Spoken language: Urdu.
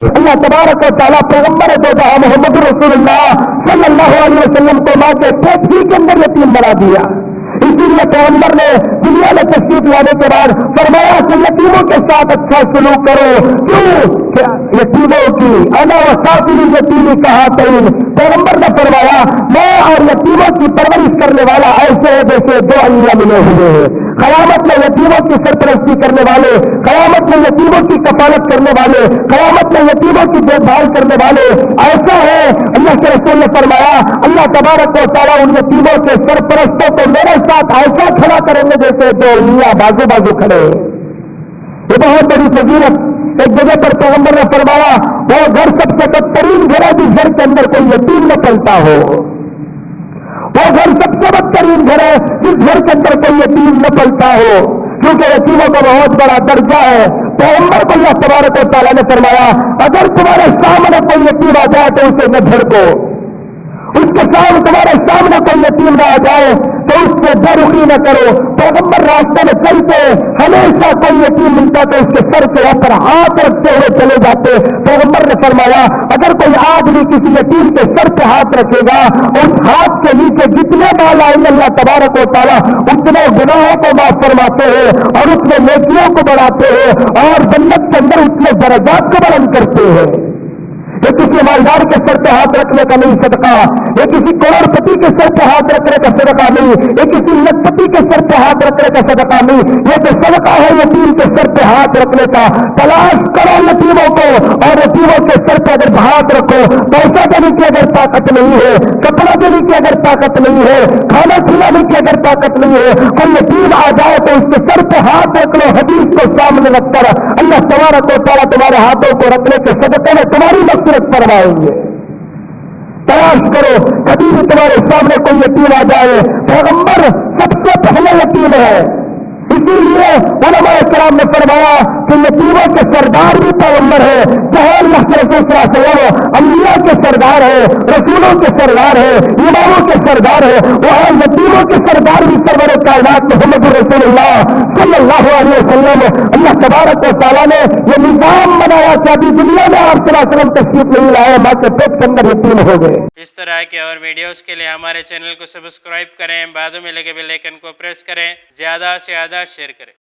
اللہ تبارک و تعالیٰ پیغمبر کو جہاں محمد رسول اللہ صلی اللہ علیہ وسلم کو ماں کے پیٹ ہی کے اندر یتیم بنا دیا. اسی لیے پیغمبر نے دنیا میں تشریف لانے کے بعد فرمایا کہ یتیموں کے ساتھ اچھا سلوک کرو. کیوں؟ یتیموں کی انا وساطل یتیمی کہا تین. پیغمبر نے فرمایا میں اور یتیموں کی پرورش کرنے والا ایسے ہے جیسے دو انگلیاں ملے ہوئے ہیں. قیامت میں یتیموں کی سرپرستی کرنے والے، قیامت میں یتیموں کی کفالت کرنے والے، قیامت میں یتیموں کی دیکھ بھال کرنے والے ایسا ہے. اللہ کے رسول نے فرمایا اللہ تبارک و تعالیٰ ان یتیموں کے سرپرستوں کو میرے ساتھ ایسا کھڑا کریں گے جیسے دو انگلیاں بازو بازو کھڑے. یہ بہت بڑی فضیلت. ایک جگہ پر پیغمبر نے فرمایا وہ گھر سب سے بدترین گھر ہے جس گھر کے اندر کوئی یتیم نہ پلتا ہو. وہ گھر سب سے بدترین گھر ہے جس گھر کے اندر کوئی یتیم نہ پلتا ہو، کیونکہ یتیموں کا بہت بڑا درجہ ہے. پیغمبر کو اللہ تبارک و تعالیٰ نے فرمایا اگر تمہارے سامنے کوئی یتیم آ جائے تو اسے نہ جھڑکو. اس کے سامنے تمہارے سامنے کوئی یتیم نہ آ جائے تو اس سے بے رخی نہ کرو. پیغمبر راستے میں چلتے ہمیشہ کوئی یتیم ملتا تو اس کے سر کے اوپر ہاتھ رکھتے ہوئے چلے جاتے. پیغمبر نے فرمایا اگر کوئی آدمی کسی یتیم کے سر پہ ہاتھ رکھے گا اس ہاتھ کے نیچے جتنے بال آئیں گے اللہ تبارک و تعالیٰ اتنے گناہوں کو معاف فرماتے ہیں اور اتنے نیکیوں کو بڑھاتے ہیں اور جنت کے اندر اتنے درجات کو بلند کرتے ہیں. یہ کسی مالدار کے سر پہ ہاتھ رکھنے کا نہیں صدقہ، یہ کسی کروڑ پتی کے سر پہ ہاتھ رکھنے کا صدقہ نہیں، یہ کسی لکھپتی کے سر پہ ہاتھ رکھنے کا صدقہ نہیں. یہ تو صدقہ ہے یتیم کے سر پہ ہاتھ رکھنے کا. تلاش کرو یتیموں کو اور یتیموں کے سر پہ اگر ہاتھ رکھو. پیسہ دینے کی اگر طاقت نہیں ہے، کپڑا دینے کی اگر طاقت نہیں ہے، کھانا کھلانے کی اگر طاقت نہیں ہے، کوئی یتیم آ جائے تو اس کے سر پہ ہاتھ رکھ لو. حدیث کو سامنے رکھ کر اللہ تبارک و تعالیٰ تمہارے ہاتھوں کو رکھنے کے صدقے میں تمہاری مغفرت فرمائیں گے. تلاش کرو کبھی بھی تمہارے سامنے کوئی یتیم آ جائے. پیغمبر سب سے پہلے یتیم ہے. اسی لیے علماء کرام نے فرمایا کہ یتیموں کے سردار بھی پیغمبر ہے. چاہے اللہ کے رسول صلی اللہ علیہ وسلم انبیاء کے سردار ہے، رسولوں کے سردار ہے، اماموں کے سردار ہے، وہ یتیموں کے سردار بھی سرور کائنات محمد رسول اللہ صلی اللہ علیہ وسلم. اللہ تبارک و تعالیٰ نے یہ نظام بنایا کہ ابھی دنیا میں آپ صلی اللہ علیہ وسلم تشریف نہیں لائے ماں کے پیٹ کے اندر یتیم ہو گئے. اس طرح کے اور ویڈیوز کے لیے ہمارے چینل کو سبسکرائب کریں، بعدوں میں لگے بیل آئیکن کو پریس کریں، زیادہ سے زیادہ شیئر کریں.